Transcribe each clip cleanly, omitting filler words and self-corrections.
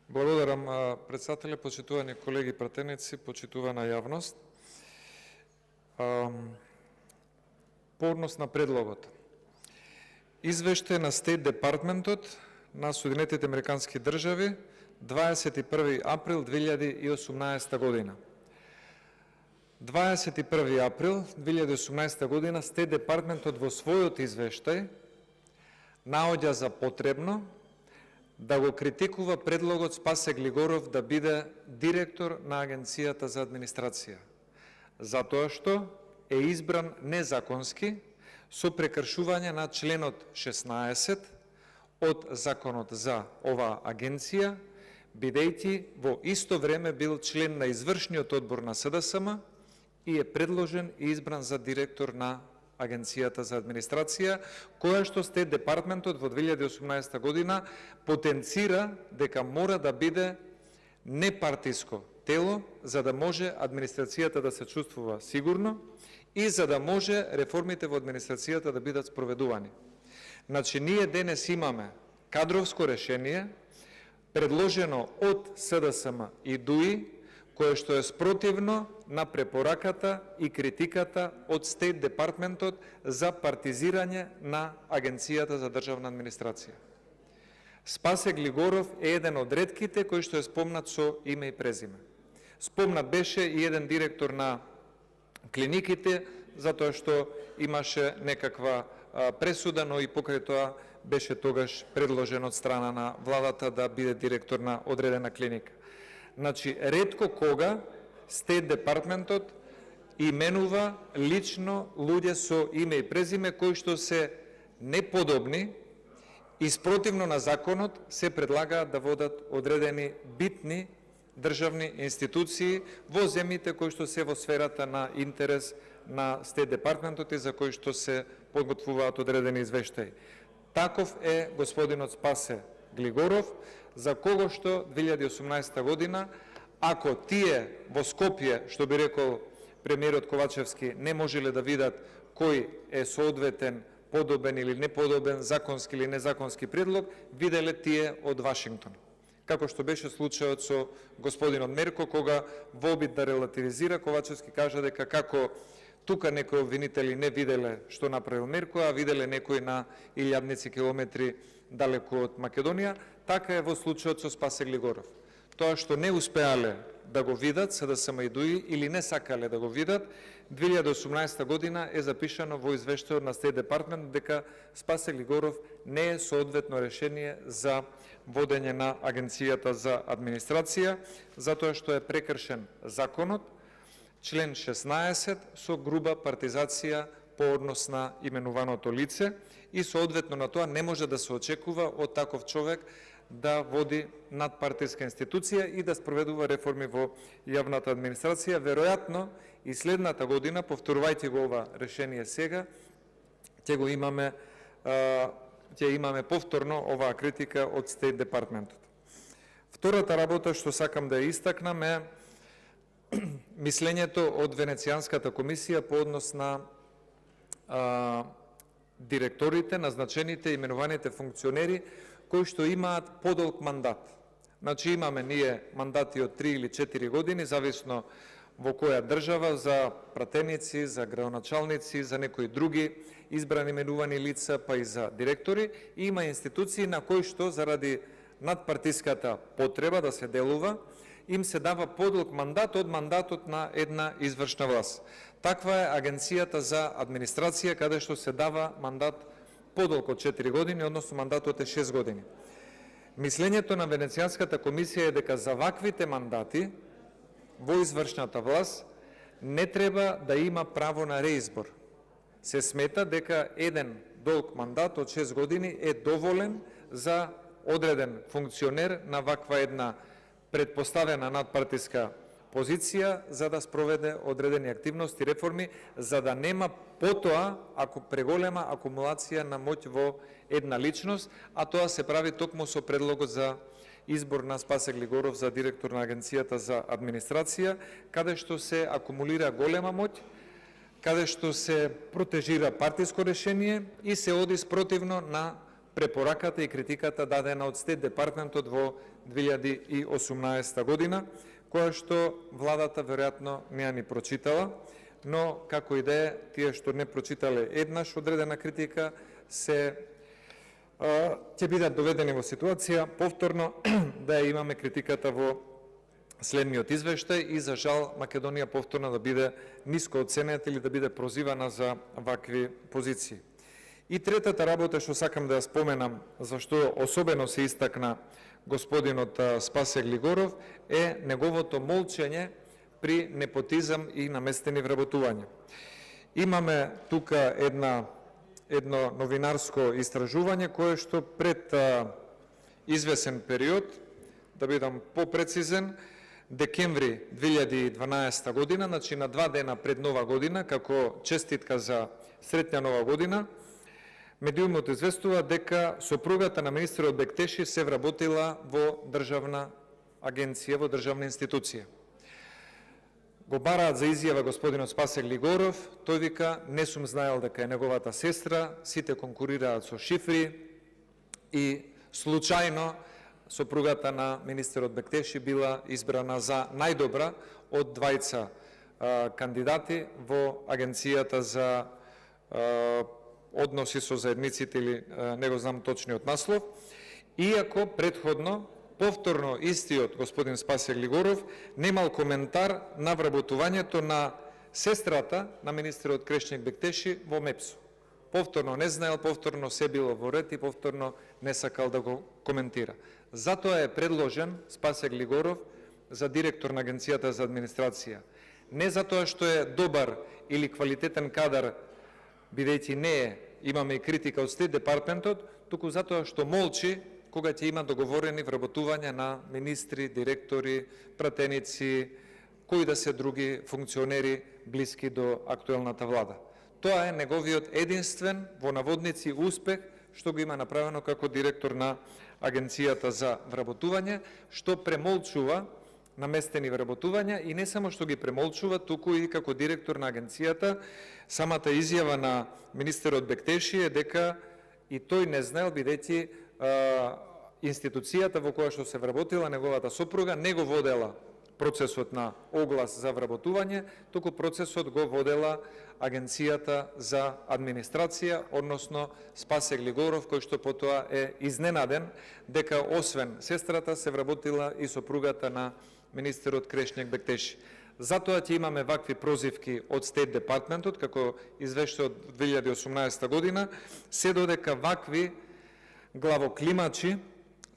Благодарам, председателе, почитувани колеги пратеници, почитувана јавност. По однос на предлогот. Извештај на Стейт Департментот на Соединетите Американски држави 21. април 2018 година. 21. април 2018 година Стейт Департментот во својот извештај наоѓа за потребно да го критикува предлогот Спасе Глигоров да биде директор на Агенцијата за администрација, затоа што е избран незаконски со прекршување на членот 16 од законот за оваа агенција, бидејќи во исто време бил член на извршниот одбор на СДСМ и е предложен и избран за директор на Агенцијата за администрација, која што Стейт Департментот во 2018 година потенцира дека мора да биде непартиско тело, за да може администрацијата да се чувствува сигурно и за да може реформите во администрацијата да бидат спроведувани. Значи, ние денес имаме кадровско решение, предложено од СДСМ и ДУИ, кое што е спротивно на препораката и критиката од Стейт Департментот за партизирање на Агенцијата за државна администрација. Спасе Глигоров е еден од ретките кој што е спомнат со име и презиме. Спомнат беше и еден директор на клиниките, затоа што имаше некаква пресуда, но и покрај тоа беше тогаш предложен од страна на владата да биде директор на одредена клиника. Значи, ретко кога Стейт Департментот именува лично луѓе со име и презиме кои што се неподобни и спротивно на законот се предлагаат да водат одредени битни државни институции во земјите кои што се во сферата на интерес на Стейт Департментот и за кои што се подготвуваат одредени извештаи. Таков е господинот Спасе Глигоров, за кого што 2018 година, ако тие во Скопје, што би рекол премиерот Ковачевски, не можеле да видат кој е соодветен, подобен или неподобен, законски или незаконски предлог, виделе тие од Вашингтон. Како што беше случајот со господинот Мерко, кога во обид да релативизира, Ковачевски кажа дека како тука некои обвинители не виделе што направил Мерко, а виделе некои на илјадници километри далеку од Македонија, така е во случајот со Спасе Глигоров. Тоа што не успеале да го видат СДСМ и ДУИ или не сакале да го видат, 2018 година е запишано во извештајот на Стейт Департмент дека Спасе Глигоров не е соодветно решение за водење на Агенцијата за администрација, затоа што е прекршен законот, член 16 со груба партизација по однос на именуваното лице и соодветно на тоа не може да се очекува од таков човек да води надпартиска институција и да спроведува реформи во јавната администрација. Веројатно и следната година, повторувајќи го ова решение сега, ќе имаме повторно оваа критика од Стейт Департментот. Втората работа што сакам да ја истакнам е мислењето од Венецијанската комисија по однос на директорите, назначените и именуваните функционери кои што имаат подолг мандат. Значи, имаме ние мандати од 3 или 4 години, зависно во која држава, за пратеници, за градоначалници, за некои други избрани именувани лица, па и за директори. И има институции на кои што заради надпартиската потреба да се делува, им се дава подолг мандат од мандатот на една извршна власт. Таква е Агенцијата за администрација, каде што се дава мандат подолг од 4 години, односно мандатот е 6 години. Мислењето на Венецијанската комисија е дека за ваквите мандати во извршната власт не треба да има право на реизбор. Се смета дека еден долг мандат од 6 години е доволен за одреден функционер на ваква една предпоставена надпартиска позиција за да спроведе одредени активности и реформи, за да нема потоа ако преголема акумулација на моќ во една личност, а тоа се прави токму со предлогот за избор на Спасе Глигоров за директор на Агенцијата за администрација, каде што се акумулира голема моќ, каде што се протежира партиско решение и се оди спротивно на препораката и критиката дадена од Стейт Департментот во 2018 година, која што владата веројатно не ја ни прочитала, но како и да е, тие што не прочитале еднаш одредена критика, ќе бидат доведени во ситуација повторно да ја имаме критиката во следниот извештај и за жал Македонија повторно да биде ниско оценета или да биде прозивана за вакви позиции. И третата работа што сакам да ја споменам, зашто особено се истакна господинот Спасе Глигоров, е неговото молчење при непотизам и наместени вработувања. Имаме тука едно новинарско истражување кое што пред извесен период, да бидам попрецизен, декември 2012 година, значи на 2 дена пред Нова година, како честитка за среќна Нова година, медиумот известува дека сопругата на министерот Бектеши се вработила во државна агенција, во државна институција. Го бараат за изјава господинот Спасе Глигоров, тој вика, не сум знаел дека е неговата сестра, сите конкурираат со шифри и случајно сопругата на министерот Бектеши била избрана за најдобра од двајца кандидати во Агенцијата за односи со заедниците, или не го знам точниот наслов, иако предходно, повторно истиот господин Спасе Глигоров немал коментар на вработувањето на сестрата на министерот Крешник Бектеши во МЕПСО. Повторно не знаел, повторно се било во ред и повторно не сакал да го коментира. Затоа е предложен Спасе Глигоров за директор на Агенцијата за администрација. Не затоа што е добар или квалитетен кадар, бидејќи не е, имаме и критика од Стейт департментот, туку затоа што молчи кога ќе има договорени вработувања на министри, директори, пратеници, кои да се други функционери блиски до актуелната влада. Тоа е неговиот единствен, во наводници, успех, што го има направено како директор на Агенцијата за вработување, што премолчува наместени вработувања и не само што ги премолчува, туку и како директор на агенцијата, самата изјава на министерот Бектеши е дека и тој не знаел, бидејќи институцијата во која што се вработила неговата сопруга не го водела процесот на оглас за вработување, туку процесот го водела Агенцијата за администрација, односно Спасе Глигоров, кој што потоа е изненаден дека освен сестрата се вработила и сопругата на министерот Крешник Бектеши. Затоа ќе имаме вакви прозивки од Стейт департментот, како извештај од 2018 година, се додека вакви главоклимачи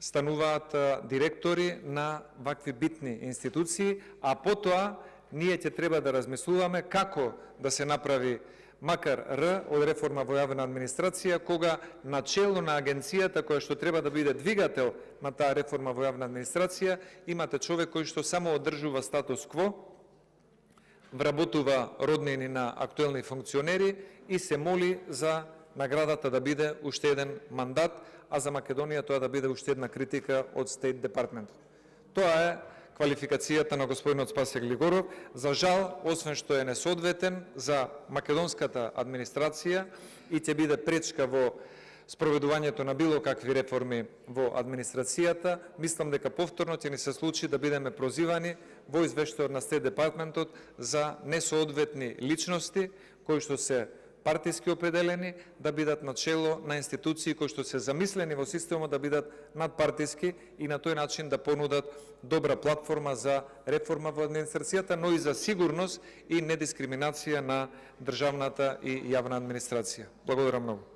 стануваат директори на вакви битни институции, а потоа ние ќе треба да размислуваме како да се направи макар Р од реформа во јавна администрација, кога начело на агенцијата која што треба да биде двигател на таа реформа во јавна администрација, имате човек кој што само одржува статус кво, вработува роднини на актуелни функционери и се моли за наградата да биде уште еден мандат, а за Македонија тоа да биде уште една критика од Стейт департментот. Тоа е квалификацијата на господинот Спасе Глигоров. За жал, освен што е несоодветен за македонската администрација и ќе биде пречка во спроведувањето на било какви реформи во администрацијата, мислам дека повторно ќе ни се случи да бидеме прозивани во извештајот на Стейт департментот за несоодветни личности кои што се партиски определени да бидат начело на институции кои што се замислени во системот да бидат надпартиски и на тој начин да понудат добра платформа за реформа во администрацијата, но и за сигурност и недискриминација на државната и јавна администрација. Благодарам многу.